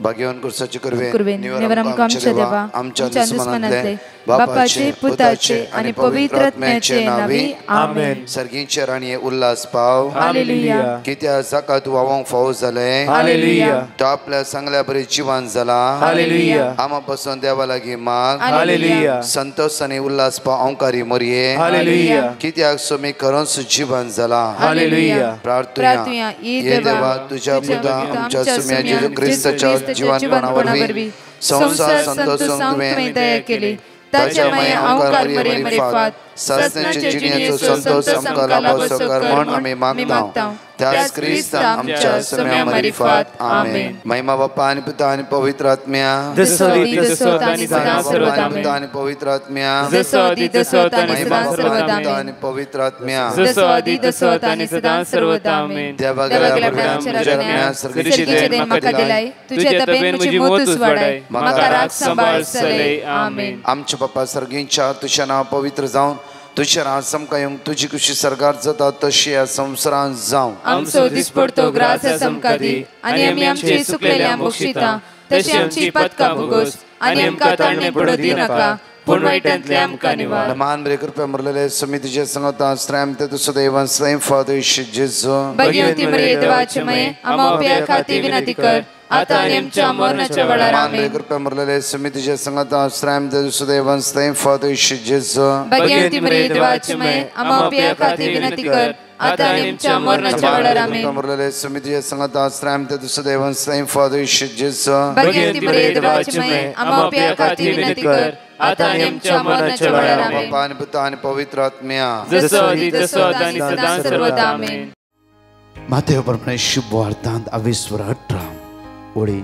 भाग्यवान कुर्साचे कुर्वे निवरमकामचे देवा आमच्या दुश्मनांतले बापाचे पुताचे आणि पवित्र आत्म्याचे नावी आमेन. सर्गींचे राणी उल्हास पाव हालेलुया. कित्या जाका तू वावंक फावो जाले हालेलुया. तो आपल्या सांगल्या बरे जिवान जाला हालेलुया. आमा पासून देवा लागीं माग हालेलुया. संतोष आणि उल्हास पाव औंकारी मोरये हालेलुया. कित्याक सोमी खरोच जिवान जाला हालेलुया. प्रार्थना ये देवा तुझ्या पुता आमच्या सुम्या जेजू ख्रिस्ताच्या जीवनपणावरवी संसार संतोष तुवें दया केली. ताच्या माये औंकार मरे मरिफात सासण्याचे जिणेचो संतोष आमकां लाभो कर म्हण आमी मागता. त्याच ख्रिस्त आमच्या सम्या मरिफात आमेन. महिमा बाप्पा आणि पुता आणि पवित्र आत्म्या आणि पवित्र आत्म्या आणि पवित्र आत्म्या आमच्या बाप्पा सर्गींच्या तुझ्या नाव पवित्र जावन तुझ्या राजसमका येऊन तुझी खुशी सरकार जाता तशी या संसारांत जावं. आमचो दिसपडतो ग्रास समका दी आणि आमी आमची सुकलेल्या बक्षिता तशी आमची पदका भोगोस आणि आमकां ताळणे पडो दी नाका पूण वाईटांतले आमकां निवार. मान बरे कृपया मरलेले समितीचे संगता श्रम ते तुझं देवन स्वयं फादर जेजू भगवती मरिये देवाचे मये आम्हा प्यार खाती विनंती कर आता आणि आमच्या मरणाच्या वेळार आमेन. कृपया मरलेले समितीचे संगता श्रम ते तुझं देवन स्वयं फादर जेजू भगवती मरिये देवाचे मये आम्हा प्यार खाती विनंती कर आता आणि आमच्या मरणाच्या वेळार आमेन. मरलेले समितीचे संगता श्रम ते तुझं देवन स्वयं फादर जेजू भगवती मरिये देवाचे मये आम्हा प्यार खाती विनंती कर आता आणि आमच्या मरणाच्या वेळार आमेन. बापा आणि पुता आणि पवित्र आत्म्या जसो आदी तसो आता आणि सदा सर्वदा आमेन. मातेव प्रमाणे शुभ वार्तांत 20:18 ओळी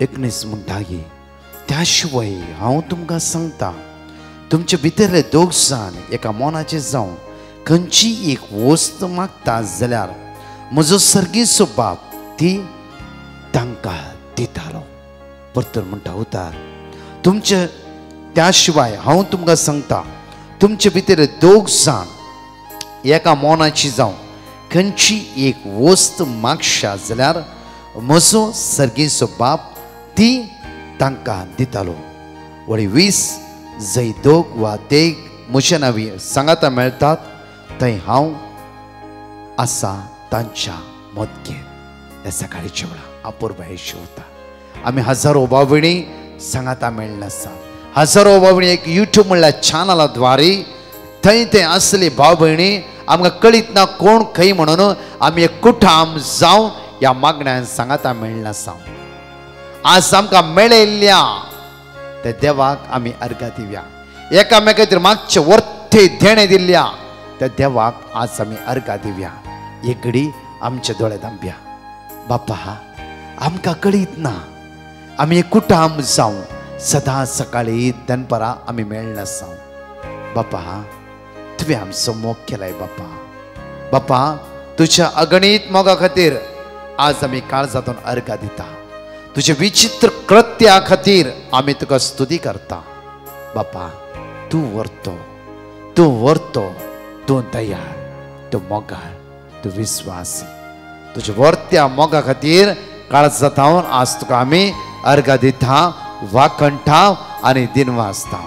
19 म्हणटागी त्या शिवाय हांव तुमकां सांगता तुमचे भितरले दोग जाण एका मोनाचे जावन खंयची एक वस्त मागता जाल्यार म्हजो सर्गीचो बाप ती तांकां दितालो. परतर म्हणटा उतार तुमचे त्या शिवाय हांव तुमकां सांगता तुमचे भितर दोग जाण एका मोनाची जावन खंयची एक वस्त मागशा जाल्यार म्हजो सर्गीचो बाप ती तांकां दितालो. वळी 20 जंय दोग वा देग म्हज्या नांवी सांगाता मेळटात थंय हांव आसा तांच्या मदकेन. ह्या सकाळीच्या वेळा अपूर्व शिवता आमी हजारो भावणी सांगाता मेळ्ळा आसा. हजारो भावणी एक यूट्यूब म्हणल्यार चॅनलाद्वारे थंय ते असले भाव भयणी आमकां कळीत ना कोण खंय म्हणून आमी एक कुटाम जावन ह्या मागण्यान सांगाता मेळ्ळा आसा. आज आमकां मेळयल्ल्या त्या देवाक आमी अर्घा दिवया. एकामेका खातीर मागचे वर्थे देणे दिल्ल्या त्या देवाक आज आमी अर्घा दिवया. एक घडी आमचे दोळे धांपया. बापा आमकां कळीत ना आमी एक कुटाम जावन सदा सकाळी दनपरां आमी मेळ्ळा आसा. बापा तुवें आमचो मोग केलाय. बापा बापा तुज्या अगणित मोगा खातीर आज आमी काळजांतून अर्घा दिता. तुझे विचित्र कृत्या खातीर आमी तुका स्तुती करता. बापा तूं वर्तो तूं दयाळ तूं मोगाळ तूं विश्वासी. तुज्या वर्त्या मोगा खातीर काळजांतून आज तुका आमी अर्घा दिता वाकणटाव आनी दिनवासताव.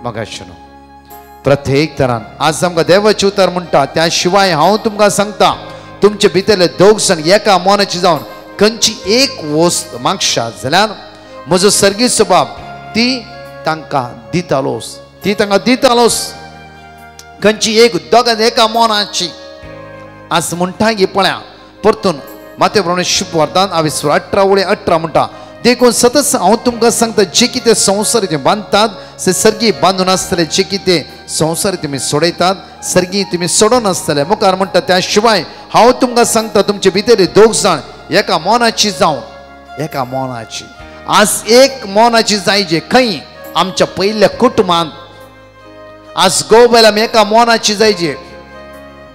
मगाशनो प्रत्येक तरान आज आमकां देवाचें उतर म्हणटा त्या शिवाय हांव तुमकां सांगता तुमचे भितरले दोग जाण एका मोनाची जावन खंयची एक वस्त मागशा जाल्यार म्हजो सर्गीचो बाप ती तांकां दितालोस. खंयची एक दोगां एका मोनाची आज म्हणटा गे पळया परतून माते प्रमाणे शुभ वार्तांत 20:18 म्हणटा देखून सतत हांव तुमकां सांगता जे कितें संवसार तुमी बांदतात ते सर्गी बांदून आसतले. जे कितें संवसार तुमी सोडयतात सर्गी तुमी सोडून आसतले. मुखार म्हणटा त्या शिवाय हांव तुमकां सांगता तुमचे भितर दोग जाण एका मोनाची जावन एका मोनाची आज एक मोनाची जायचे. खंय आमच्या पयल्या कुटुंबांत आज गोबेल आमी एका मोनाची जायचे.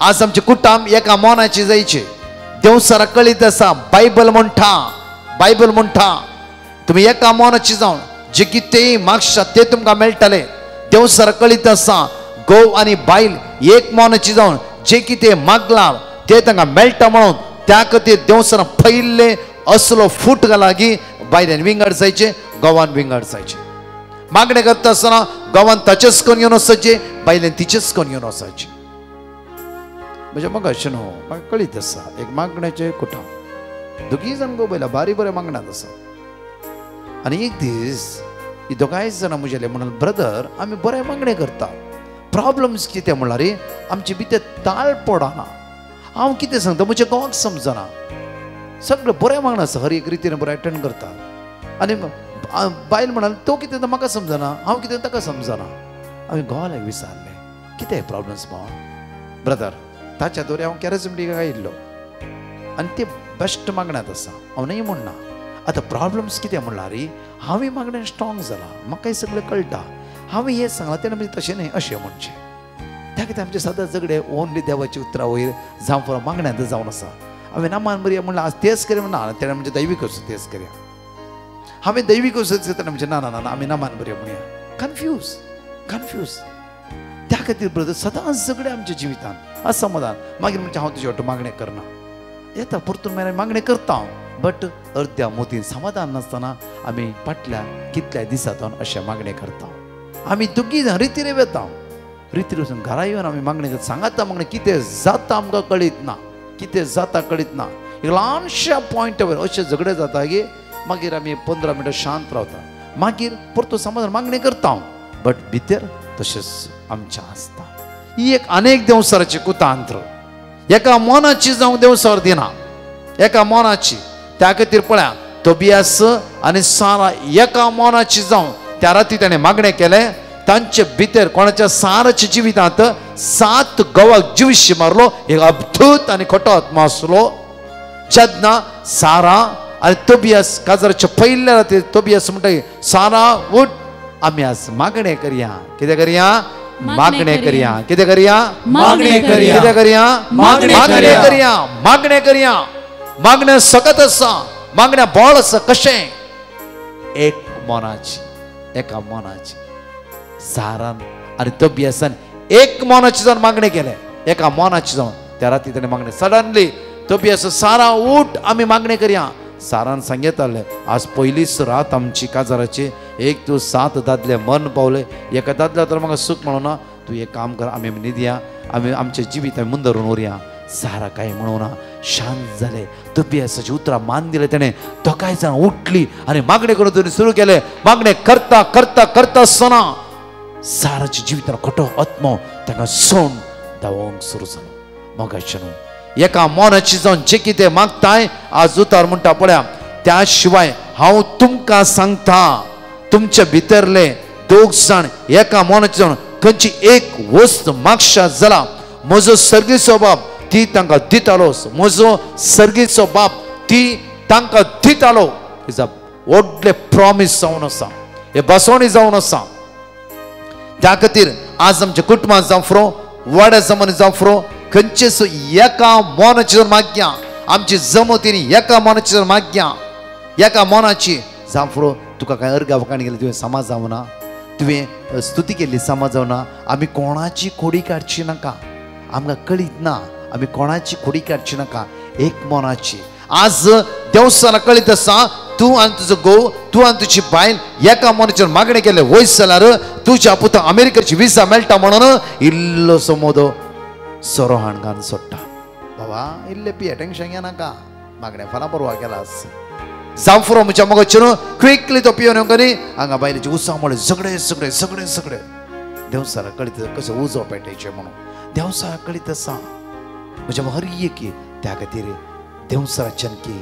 आज आमचे कुटुंब एका मोनाची जायचे. देवसारा कळीत आसा. बायबल म्हणटा तुम्ही एका मोनाची जावन जे कितें मागशात ते तुमकां मेळटले. देवसारा कळीत आसा. घोव आनी बायल एक मोनाची जावन जे कितें मागला ते तांकां मेळटा म्हणून त्या खातीर देवसारा पयले असलो फूट घाला की बायल्यान विंगड जायचे, गोवान विंगड जायचे. मागणे करता आसतना गोवान ताचेच कोण घेवन वचचे, बायल्यान तिचेच कोण घेवन वचचे. म्हणजे म्हाका अशें न्हू, म्हाका कळीत आसा एक मागण्याचे कुटुंब दोगी जाण गो बैला बारी बरे मागण्यात आसा. आनी एक दीस ही दोगांय जाणां म्हजेले म्हणून ब्रदर आमी बरे मागणे करता, प्रॉब्लम्स कितें म्हणल्यार आमचे भितर ताळ पडना. हांव कितें सांगता म्हज्या गांवाक समजना, सगळे बरे मागणं आसा, हर एक रितीन बरें अटेंड करता. आनी बायल म्हणाली तो कितें तो म्हाका समजना, हांव कितें ताका समजना. हांवें घोवाल्याक विचारलें कितें प्रॉब्लम्स भाव. ब्रदर ताच्या दोरी हांव कॅरेजमेटीक आयिल्लो आनी ते बेस्ट मागण्यात आसा, हांव न्ही म्हणना. आतां प्रॉब्लम्स कितें म्हणल्यार हांवें मागणें स्ट्रॉंग जाला, म्हाकाय सगळें कळटा. हांवें हें सांगलां तेणें म्हणजे तशें न्ही अशें म्हणचें. त्या कितें आमचे सदां झगडे ओन्ली देवाची उतरां वयर जावं फुडें मागण्यांत जावन आसा. हांवें नामान बरी म्हणलें आज तेच करया म्हणना, तेणें म्हणजे दैवीक वस्तू तेच करया. हांवें दैवीक वस्तू तेणें म्हणजे ना ना ना आमी नामान बरी म्हणया. कन्फ्यूज. त्या खातीर ब्रदर सदांच झगडे आमच्या जिवितांत असमाधान. मागीर म्हणजे हांव तुजे वाटो मागणें करना, येता परतून मागीर मागणें करता हांव, बट अर्द्या मोतीन समाधान नासतना आमी फाटल्या कितल्या दिसांतून अशें मागणें करता. आमी दोगी जाण रितीन वेता, रितीन वचून घरा येवन आमी मागणें करता. सांगाता मागणें कितें जाता आमकां कळीत ना, कितें जाता कळीत ना. एक ल्हानशा पॉयंटावर अशें झगडे जाता की मागीर आमी 15 मिनटां शांत रावता, मागीर परतो समाधान मागणें करता हांव, बट भितर तशेंच आमचें आसता. ही एक अनेक देंवसाराची कुतांत्र. एका मोनाची जावं देंवसार दिना, एका मोनाची. त्या खातीर पळया तोबियास आनी सारा एका मोनाची जावं त्या राती ताणें मागणें केलें. तांचे भितर कोणाच्या साराच्या जिवितांत 7 गवाक जिवीश मारलो. एक अद्भुत आनी खोटो आत्मा आसलो. जेन्ना सारा आनी तोबियास काजाराच्या पयल्या राती तोबियास म्हणटा सारा उठ आमी आज मागणें करया. कितें करया? मागणें करया. कितें करया? मागणें करया. कितें करया? मागणें करया. मागणें करया. मागणें सकत आसा, मागण्या बोळ आसा. कशें? एक मोनाची, एका मोनाची. सारान आनी तोबियासान एक मोनाची जावन मागणें केलें, एका मोनाची जावन. त्या राती ताणें मागणें सडनली तोबियास सारा उठ आमी मागणें करया. सारान सांगतालें आज पयलीच रात आमची काजाराची, एक तूं 7 दादले मरण पावले, एका दादल्या तर म्हाका सूख म्हणूं ना. तूं एक काम कर, आमी न्हिदया, आमी आमचें जिवीत आमी मुंदरून उरया. सारा कांय म्हणूं ना, शांत जाले. तोबियासाची उतरां मान दिलें ताणें. दोगांय जाण उठली आनी मागणें करून ताणें सुरू केलें. मागणें करता करता करता आसतना साराच्या जिवितान खोटो आत्मो ताका सोण धांवोंक सुरू जालो. मोगाचें न्हू, एका मोनाची जावन जें कितें मागताय आज उतार म्हणटा पळया. त्या शिवाय हांव तुमकां सांगता, तुमचे भितरले 2 जाण एका मोनाची जावन खंयची एक वस्त मागशा जाल्यार म्हजो सर्गीचो बाप ती तांकां दितालो. म्हजो सर्गीचो बाप ती तांकां दितालो. इज अ व्हडलें प्रॉमीस जावन आसा, हे बसवणी जावन आसा. त्या खातीर आज आमच्या कुटुंबांत जावं फुरो, वाड्या जमान्यांत जावं फुरो, खंयचेच एका मोनाची जावन मागया. आमची जमतींनी एका मोनाची जावन मागया. एका मोनाची जावं फुरो. तुका कांय अर्घ वखाण गेले तुवें समाज जावना, तुवें स्तुती केल्ली समाज जावना. आमी कोणाची खोडी काडची नाका, आमकां कळीत ना, आमी कोणाची खोडी काडची नाका. एक मोनाची आज देवसाला कळीत आसा. तूं आनी तुजो घोव, तूं आनी तुजी बायल एका मोनाचेर मागणें केलें वयस जाल्यार तुज्या पुता अमेरिकेची विजा मेळटा म्हणून इल्लोसो मोदो सोरो हाणगान सोडटा. बाबा इल्लें पिये, टेंशन घेनाका, मागणें फाल्यां परवा केलास. जावं फुरो म्हज्या मोगाचेर क्विकली तो पियोन येवंक न्ही. हांगा बायलेची उसामळे झगडे झगडे झगडे झगडे. देवसाला कळीत कशें उजो पेटयचें म्हणून देवसाला कळीत आसा. म्हज्या हर एक त्या खातीर देवसाच्यान की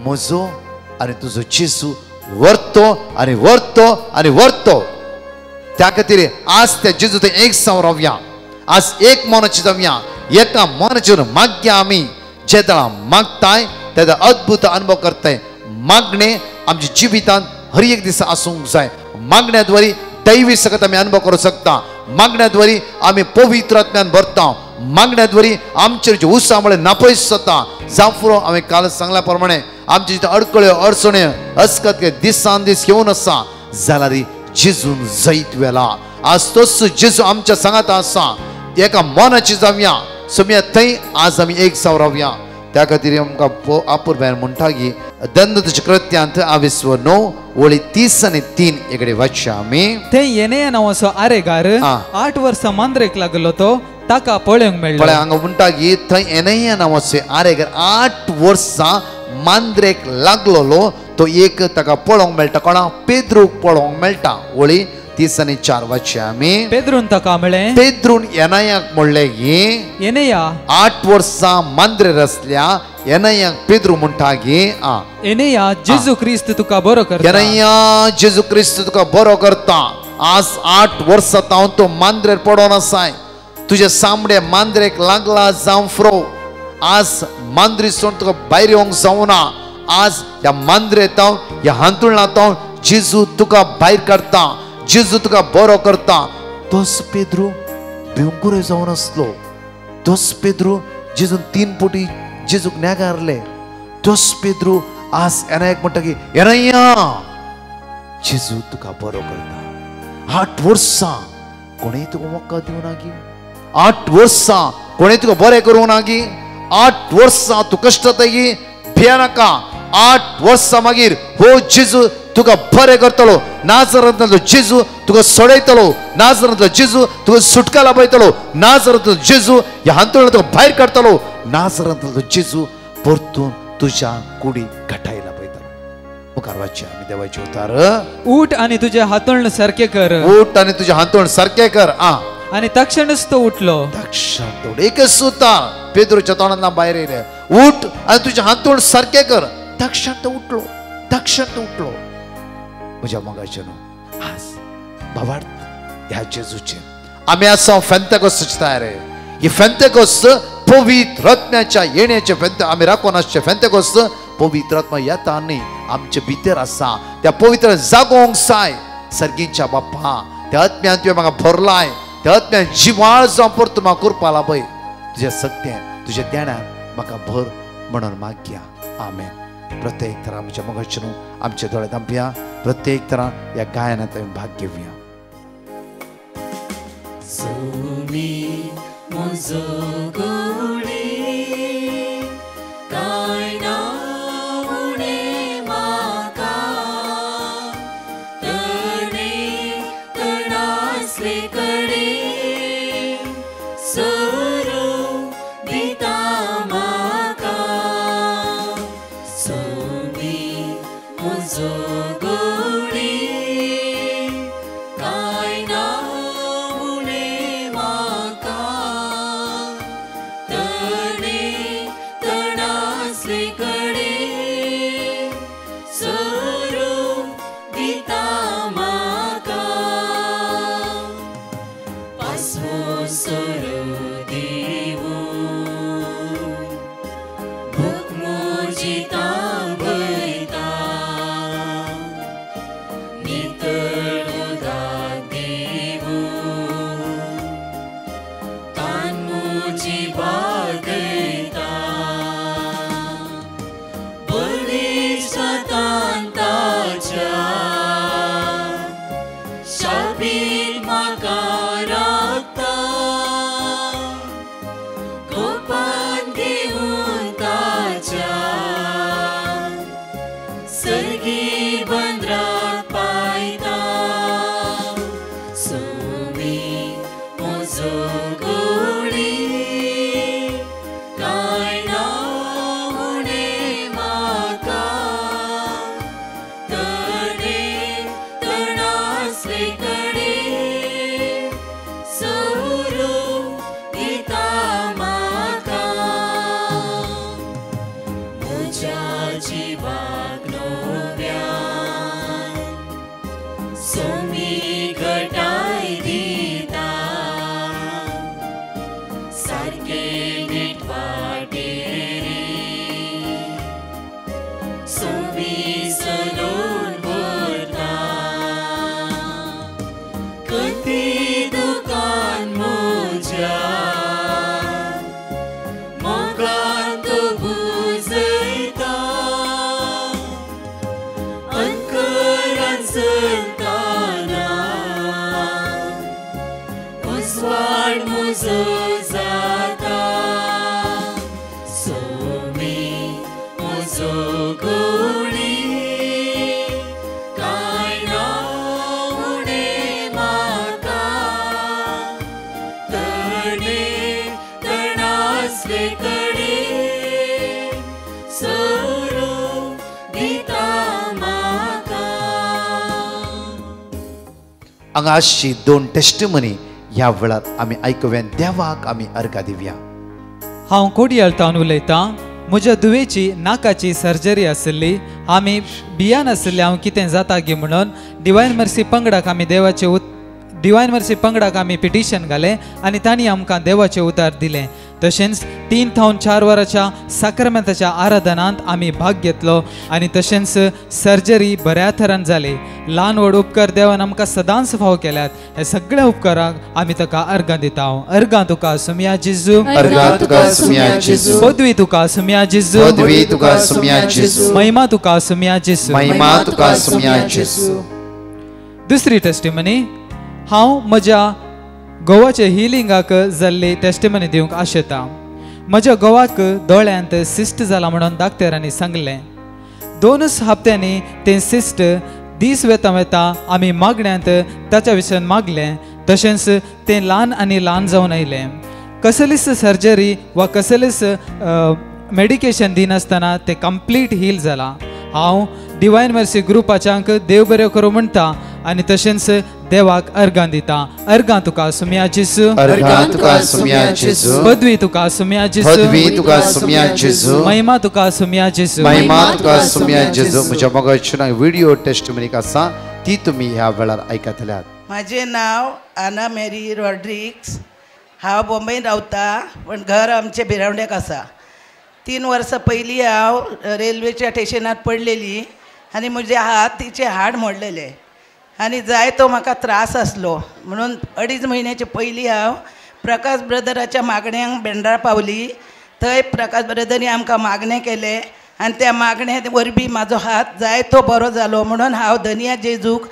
म्हजो आनी तुजो जेजू व्हरतो आनी व्हरतो आनी व्हरतो. त्या खातीर आज त्या जेजू थंय एक जावन रावया. आज एक मोनाची जावया, एका मोनाचेर मागया. आमी जे दाळा मागताय तेदा अद्भुत अनुभव करताय. मागणें आमच्या जिवितांत हर एक दीस आसूंक जाय. मागण्याद्वारे दैवी सकत आमी अनुभव करूंक शकता. मागण्याद्वारे आमी पवित्र आत्म्यान भरता. मागण्याद्वारे आमचेर जे उसामळे नापयस जाता. जावं फुरो हांवें काल सांगल्या प्रमाणे आमचे जिथे अडकळ्यो अडचण्यो असकत दिसान दीस घेवन आसा जाल्यार जेजून जैत वेला. आज तोच जेजू आमच्या सांगात आसा. एका मोनाची जावया, समया थंय आज आमी एक जावन रावया. त्या खातीर आमकां आपूर भायर म्हणटा की दंतुज कृत्यांत 29 ओळी 30 आणि 3 इकडे वाचया आमी. ते येनेया नावाचो आरेगार 8 वर्सां मांद्रेक लागलो तो ताका पळोवंक मेळ्ळो. पळय हांगा म्हणटा की थंय एनैया नावाचे आरेगार 8 वर्सां मांद्रेक लागलोलो तो एक ताका पळोवंक मेळटा. कोणाक? पेद्रूक पळोवंक मेळटा. ओळी 30 आणि 4 वाचया आमी. पेद्रून ताका म्हळें, पेद्रून एनैयाक म्हणलें की येनेया 8 वर्सां मांद्रेर आसल्या एनैयाक पेद्रू म्हणटा की येनेया जेजू क्रिस्त तुका बरो करता. एनैया जेजू क्रिस्त तुका बरो करता. आज 8 वर्सां हांव तो मांद्रेर पडोन आसाय. तुझे सामडे मांद्रेक लागला जावं फ्रो. आज मांद्रीसून तुका भायर येवंक जावना. आज ह्या मांद्रेंत ह्या हांतुरणांत जेजू तुका भायर काडटा. जेजू तुका बरो करता. तोच पेद्रू भिवंकुरे जावन आसलो. तोच पेद्रू जेजून 3 पोटी जेजूक नेगारले. तोच पेद्रू आज एनैयाक म्हणटा की एनैया जेजू तुका बरो करता. 8 वर्सां कोणेय तुका मोक्का दिवना की. 8 वर्सां कोणेय तुका बरें करूं ना की. 8 वर्सां तूं कश्ट तेगी भियेनाका. 8 वर्सां मागीर हो जेजू तुका बरें करतलो. नाजरांतलो जेजू तुका सोडयतलो. नाजरांतलो जेजू तुका सुटका लाभयतलो. नाजरांतलो जेजू ह्या हांतुरणांत तुका भायर काडतलो. नाजरांतलो जेजू परतून तुज्या कुडीक घटाय लाभयतलो. मुखार वाचया आमी देवाचे उतार. उठ आनी तुजे हातोळण सारखे कर. उठ आनी तुजे हांतोळ सारखे कर. आनी तक्षणच तो उठलो. तक्षण एकच उतार पेद्रूच्या तोंडांतल्यान भायर येयलें. उठ आनी तुजे हांतोळ सारखे कर. तक्षण तो उठलो. तक्षण तो उठलो. म्हज्या मोगाचे न्हू आज भावार्थ ह्या जेजूचे आमी आसा फेंतेकोस्ताची तयारी. ही फेंतेकोस्त पवित्र आत्म्याच्या येण्याचे आमी राखून आसचे. फेंतेकोस्त पवित्र आत्मा येता आनी आमचे भितर आसा. त्या पवित्र जागोवंक जाय. सर्गीच्या बाप्पा त्या आत्म्यान तुवें म्हाका भरलाय. त्या आत्म्यान जिवाळ जावन परतून म्हाका करपा लाभय. तुज्या सत्यान तुज्या ज्ञानान म्हाका भर म्हणून मागया. आमेन. प्रत्येक तरा आमच्या मोगाचे न्हू आमचे दोळे धांपया. प्रत्येक तरा ह्या गायनांत आमी भाग घेवया. So good. हांगा आसची 2 टेस्टिमनी ह्या वेळार आमी आयकुया. देवाक आमी अर्घ दिवया. हांव कोडयाळतावन उलयतां. म्हज्या दुवेची नाकाची सर्जरी आसली. आमी भियान आसली हांव कितें जाता गे म्हणून डिवायन मर्सी पंगडाक आमी डिवायन मर्सी पंगडाक आमी पिटिशन घालें आनी तांणी आमकां देवाचें उतर दिलें. तशेंच 3 ते 4 वरांच्या साक्रमेंताच्या आराधनांत आमी भाग घेतलो आनी तशेंच सर्जरी बऱ्या तरान जाली. ल्हान व्हड उपकार देवान आमकां सदांच फाव केल्यात. हे सगळ्या उपकाराक आमी ताका अर्घां दिता. अर्घां तुका सुमया जेजू, अर्घां तुका सुमया जेजू, पदवी तुका सुमया जेजू, पदवी तुका सुमया जेजू, महिमा तुका सुमया जेजू, महिमा तुका सुमया जेजू. दुसरी टेस्टिमनी. हांव म्हज्या घोवाचे हिलिंगाक जाल्ली टेस्टिमनी दिवंक आशेता. म्हज्या घोवाक दोळ्यांत सिस्ट जाला म्हणून डाक्टरांनी सांगलें. 2 हप्त्यांनी तें सिस्ट दीस वेता आमी मागण्यांत ताच्या विशयान मागलें. तशेंच तें ल्हान आनी ल्हान जावन आयलें. कसलीच सर्जरी वा कसलेच मेडिकेशन दिनासतना तें कंप्लीट हील जाला. हांव डिवायन मर्सी ग्रुपाच्यांक देव बरें करूं म्हणटा आनी तशेंच देवाक अर्घां दिता. अर्घां तुका सुमया जेजू, अर्घां तुका सुमया जेजू, पदवी तुका सुमया जेजू, पदवी तुका सुमया जेजू, महिमा तुका सुमया जेजू, महिमा तुका सुमया जेजू. म्हज्या मोगाची व्हिडिओ टेस्टिमनी आसा ती तुमी ह्या वेळार आयकतल्यात. माझे नाव आना मेरी रॉड्रिक्स. हांव बॉम्बेन रावता पण घर आमचे भिरावंड्याक आसा. 3 वर्सां पयलीं हांव रेल्वेच्या स्टेशनार पडलेली आनी म्हजे तिचे हाड मोडलेले आनी जायतो म्हाका त्रास आसलो. म्हणून 2.5 म्हयन्याचे पयलीं हांव प्रकाश ब्रदराच्या मागण्यांक बेंडार पावली. थंय प्रकाश ब्रदरांनी आमकां मागणें केलें आनी त्या मागणे वरवीं म्हाजो हात जायतो बरो जालो. म्हणून हांव धनिया जेजूक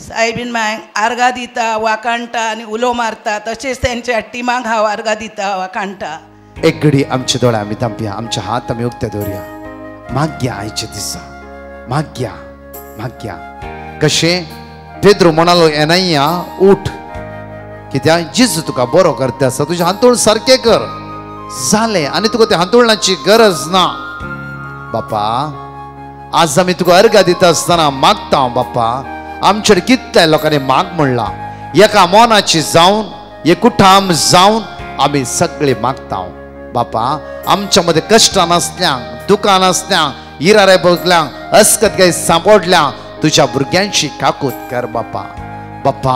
सायबीन मांयक आर्गां दिता, वाकाणटा आनी उलो मारता. तशेंच तेंच्या टिमाक हांव आर्गां दिता, वाकाणटा. एक घडी आमचे दोळे आमी तांपया, आमचे हात आमी उक्ते दवरया. मागया आयचे दिसा, मागया मागया. कशें पेद्रो म्हणालो एनाया उठ, कित्याक जेजू तुका बरो करता आसा. तुजें हांतूळ सारकें कर जालें आनी तुका त्या हांतुळाची गरज ना. बापा आज आमी तुका अर्घ दिता आसतना मागता बापा. आमचे कितल्या लोकांनी माग म्हणला. एका मोनाची जावन एकूठाम जावन आमी सगळे मागता बापा. आमच्या मध्ये कष्ट नासल्यांक, दुकां नासल्यांक, इरारे बसल्यांक, अस्कत गाय सांपडल्यांक तुझ्या भुरग्यांची काकूत कर बापा. बापा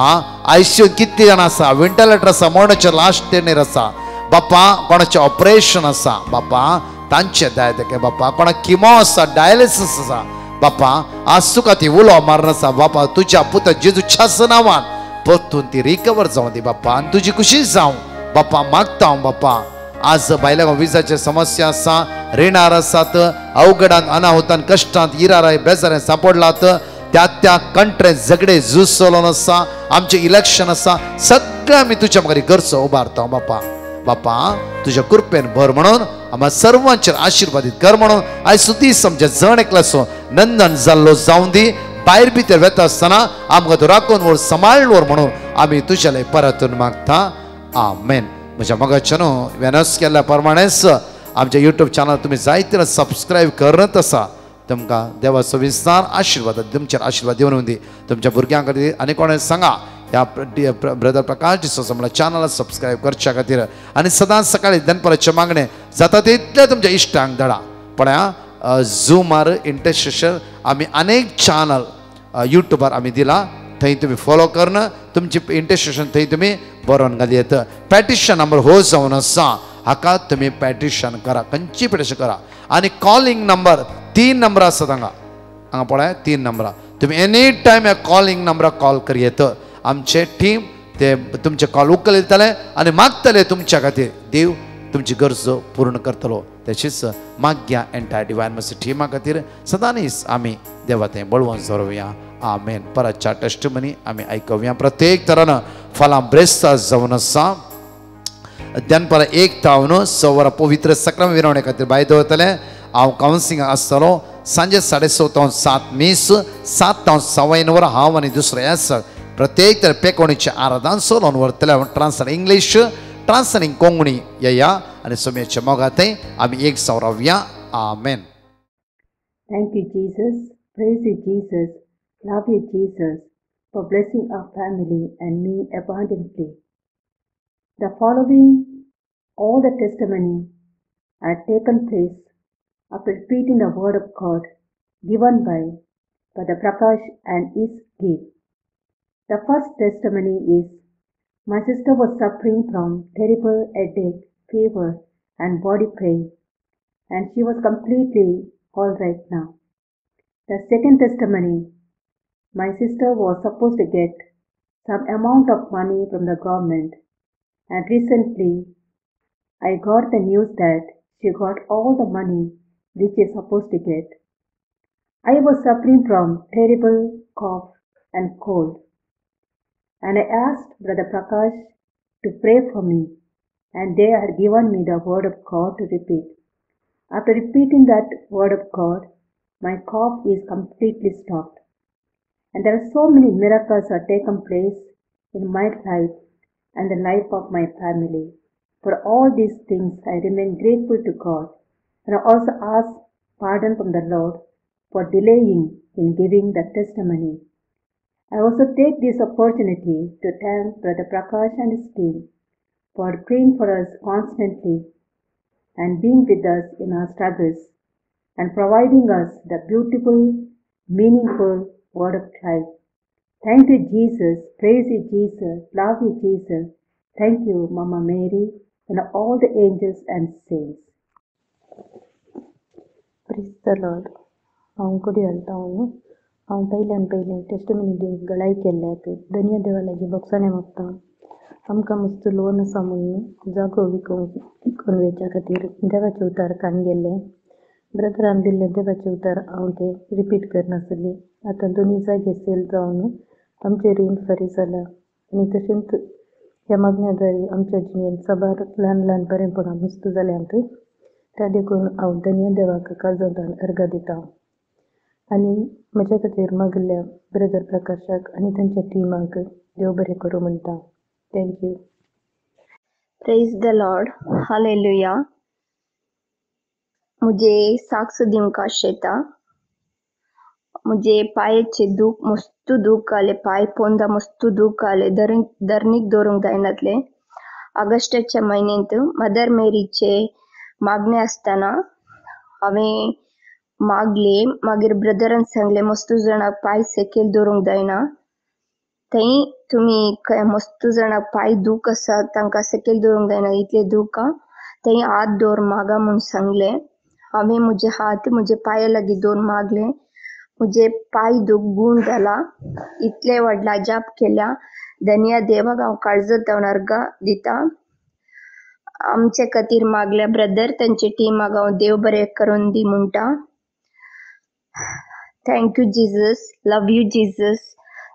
आयसीयू कितली जाण आसा, वेंटिलेटर आसा, मरणाच्या लास्ट स्टेजीर आसा बापा. कोणाचें ऑपरेशन आसा बापा, तांचे दाय तेके बापा. कोणाक किमो आसा, डायलिसीस आसा बापा. आज तुका ती उलो मारन आसा बापा. तुज्या पुत जेजूच्या नांवान परतून ती रिकवर जावं दी बापा आनी तुजी खुशी जावं बापा. मागता बापा. आज बायलांक विजाचे समस्या आसा, रिणार आसात, अवघडांत अनाहुतान कश्टांत इराराय बेजारे सांपडलात. त्या कंट्रेंत झगडे झूज चलोवन आसा. आमचे इलेक्शन आसा. सगळें आमी तुज्या मुखार गरजो उबारता बापा. बापा तुज्या कृपेन भर म्हणून आम्हा सर्वांचेर आशिर्वादीत कर म्हणून आयज दीस आमच्या जण एकल्याचो नंदन जाल्लो जावं दी. भायर भितर वेता आसतना आमकां तूं राखून व्हर, सांबाळून व्हर म्हणून आमी तुज्या परतून मागता. आमेन. म्हज्या मोगाच्या वेनस केल्ल्या प्रमाणेच आमच्या यूट्यूब चॅनल तुम्ही जायते सबस्क्राईब करत आसा. तुमकां देवाचो विस्तार आशिर्वाद तुमचेर आशिर्वाद दिवन दी. तुमच्या भुरग्यां खातीर आनी कोणें सांगा ह्या ब्रदर प्रकाश डिसोजा म्हणल्यार चॅनल सबस्क्राईब करच्या खातीर. आनी सदांच सकाळी दनपाराचे मागणे जाता तितले तुमच्या इश्टांक धाडा. पळया झूमार इंटरसेशन आमी अनेक चॅनल यूट्यूबार आमी दिला. थंय तुम्ही फॉलो करना, तुमची इंटरसेशन थंय तुम्ही बरोवन घाली येता. पॅटिशन नंबर हो जावन आसा, हाका तुम्ही पॅटिशन करा, खंयची पॅटिशन करा. आनी कॉलिंग नंबर 3 नंबर आसा हांगा पळय 3 नंबरां. तुम्ही एनी टायम ह्या कॉलिंग नंबराक कॉल करी येता. आमचे टीम ते तुमचे कॉल उखलतले आनी मागतले तुमच्या खातीर. देव तुमची गरज पूर्ण करतलो. तशीच माग्या एंटायर डिवायन मर्सी टिमा खातीर सदांच आमी देवा थंय बळवून दवरुया. आमेन. परतच्या टेस्टिमनी आमी आयकुया. प्रत्येक तरान फलां ब्रेस्त जावन आसा. दनपार 1 तावन 6 वरां पवित्र सक्रम विरवणे खातीर भायर दवरतले. हांव कावन्सिलिंग आसतलो. सांजे 6:30 तावन 7 मीस, 7 तावन 9 वरां हांव आनी दुसरे आसा. प्रत्येक तर पेकोणीचे आराधन सोलोवन व्हरतले. ट्रान्सलेट इंग्लीश, ट्रान्सलेट कोंकणी या आनी सोम्याच्या मोगाथंय आमी एक रावया. आमेन. Thank you, Jesus. Praise you, Jesus. Love you, Jesus. for blessing our family and me abundantly. The following all the testimony had taken place after repeating the word of God given by Brother Prakash and his gift. The first testimony is, my sister was suffering from terrible headache, fever, and body pain, and she was completely all right now. The second testimony, my sister was supposed to get some amount of money from the government, and recently I got the news that she got all the money which she is supposed to get. I was suffering from terrible cough and cold, and I asked Brother Prakash to pray for me, and they had given me the word of God to repeat. After repeating that word of God, my cough is completely stopped. And there are so many miracles that have taken place in my life and the life of my family. For all these things, I remain grateful to God, and I also ask pardon from the Lord for delaying in giving the testimony. I also take this opportunity to thank Brother Prakash and his team for praying for us constantly and being with us in our struggles and providing us the beautiful, meaningful word of life. Thank you, Jesus. Praise you, Jesus. Love you, Jesus. Thank you, Mama Mary, and all the angels and saints. Praise the Lord. हांव कधी घालता हांव पयल्यान testimony दिवंक गळाय केल्ल्याक धन्य देवाला जी बक्षाणे मागता. आमकां मस्त लोन आसा म्हणून जागो विकून वेच्या खातीर देवाचे उतार काण गेल्ले. ब्रदरान दिल्ले देवाचे उतार हांव ते रिपीट करनासली. आतां दोनी जागे सेल जावन आमचे रीण फारीक जाला, आनी तशेंच ह्या मागण्याद्वारे आमच्या जिणेंत साबार ल्हान ल्हान बरेंपणां मस्त जाल्यांत. त्या देखून हांव धन्य देवाक काळजांतल्यान अर्घ दितां. आनी म्हज्या खातीर मागिल्ल्या ब्रदर प्रकाशाक आनी तांच्या टिमाक देव बरें करूं म्हणटा. Thank you. Praise the Lord. Hallelujah. मुझे साक्ष दिवंक आशेता. मुझे पायेचे दूख मस्त दूख आले, पाय पोंदा मस्त दूख आले, धरणीक दवरूंक जायनातले. ऑगस्टाच्या म्हयन्यांत मदर मेरीचे मागणे आसतना हांवें मागले. मागीर ब्रदरान सांगले मस्त जाणांक पाय सकयल दवरूंक जायना. थंय तुमी मस्त जाणांक पाय दूख आसा तांकां सकयल दवरूंक जायना, इतले दूख थंय हात दवर मागा म्हूण सांगले. हांवें म्हजे हात म्हजे पांया लागीं दवरून मागले. मुझे पाय दूख गूण जाला. इतले व्हडला जाप केल्या. धन्य देवाक हांव काळजांत अर्घ दिता. आमचे खातीर मागल्या ब्रदर तांचे टिमाक हांव देव बरें करून दी म्हणटा. Thank you Jesus. Love you Jesus.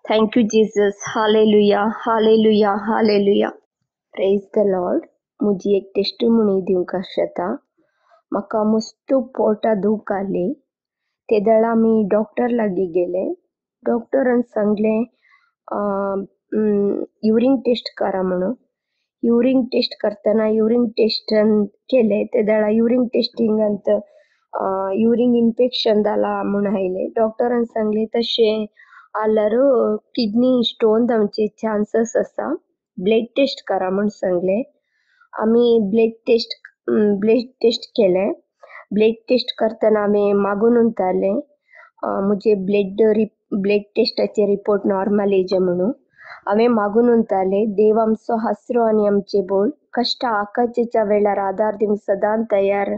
Thank you Jesus. Hallelujah, hallelujah, hallelujah. Praise the lord. मुजी एक टेस्टिमोनी दिवंक आशेता. म्हाका मस्त पोटा दूख आले. ते दळ आमी डॉक्टर लागीं गेले. डॉक्टरान सांगले युरीन टेस्ट करा म्हणून. युरीन टेस्ट करतना युरीन टेस्ट केले. ते दळा युरीन टेस्टिंगांत युरीन इन्फेक्शन जाला म्हूण आयले. डॉक्टरान सांगले तशें आल्यार किडनी स्टोन जावचे चान्सेस आसा. ब्लड टेस्ट करा म्हूण सांगले. आमी ब्लड टेस्ट केले. ब्लड टेस्ट करतना हांवें मागून उरताले मुझे ब्लड टेस्टाचे रिपोर्ट नॉर्मल येजे म्हणून. हांवें मागून उरताले देव आमचो हासरो आनी आमचे बोळ कश्ट आकाचेच्या वेळार आदार दिवंक सदां तयार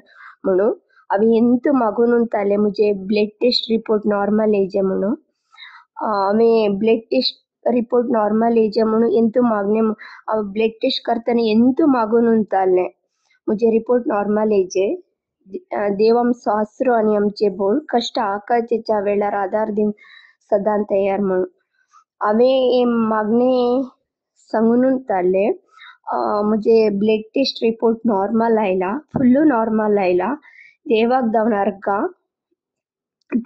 म्हणून. हांवें ಎಂತ मागून उरताले मुझे ब्लड टेस्ट रिपोर्ट नॉर्मल येजे म्हणून. हांवें ब्लड टेस्ट रिपोर्ट नॉर्मल येजे म्हणून ಎಂತ मागणे. ब्लड टेस्ट करतना ಎಂತ मागून उरताले मुझे रिपोर्ट नॉर्मल येजे. देव आमचो आसरो आनी आमचे बोळ कश्ट आकाचेच्या वेळार आदार दिवंक सदां तयार म्हणून. हांवें मागणे सांगून उरताले मुझे ब्लड टेस्ट रिपोर्ट नॉर्मल आयला, फुल्लू नॉर्मल आयला. देवाक जावन अर्घ.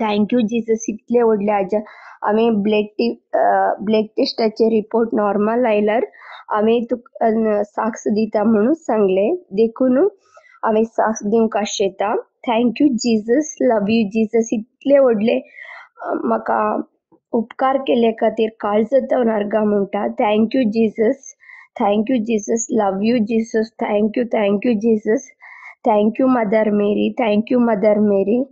Thank you Jesus. इतले व्हडले हाज्या हांवें ब्लड टेस्टाचे रिपोर्ट नॉर्मल आयल्यार हांवें तुका साक्ष दिता म्हणून सांगले. देखून हांवें साक्ष दिवंक आशेता. Thank you Jesus. Love you Jesus. इतले व्हडले म्हाका उपकार केले खातीर काळजांतल्यान नारगां म्हणटा. Thank you Jesus, thank you Jesus, love you Jesus, thank you Jesus, thank you mother Mary, thank you mother Mary.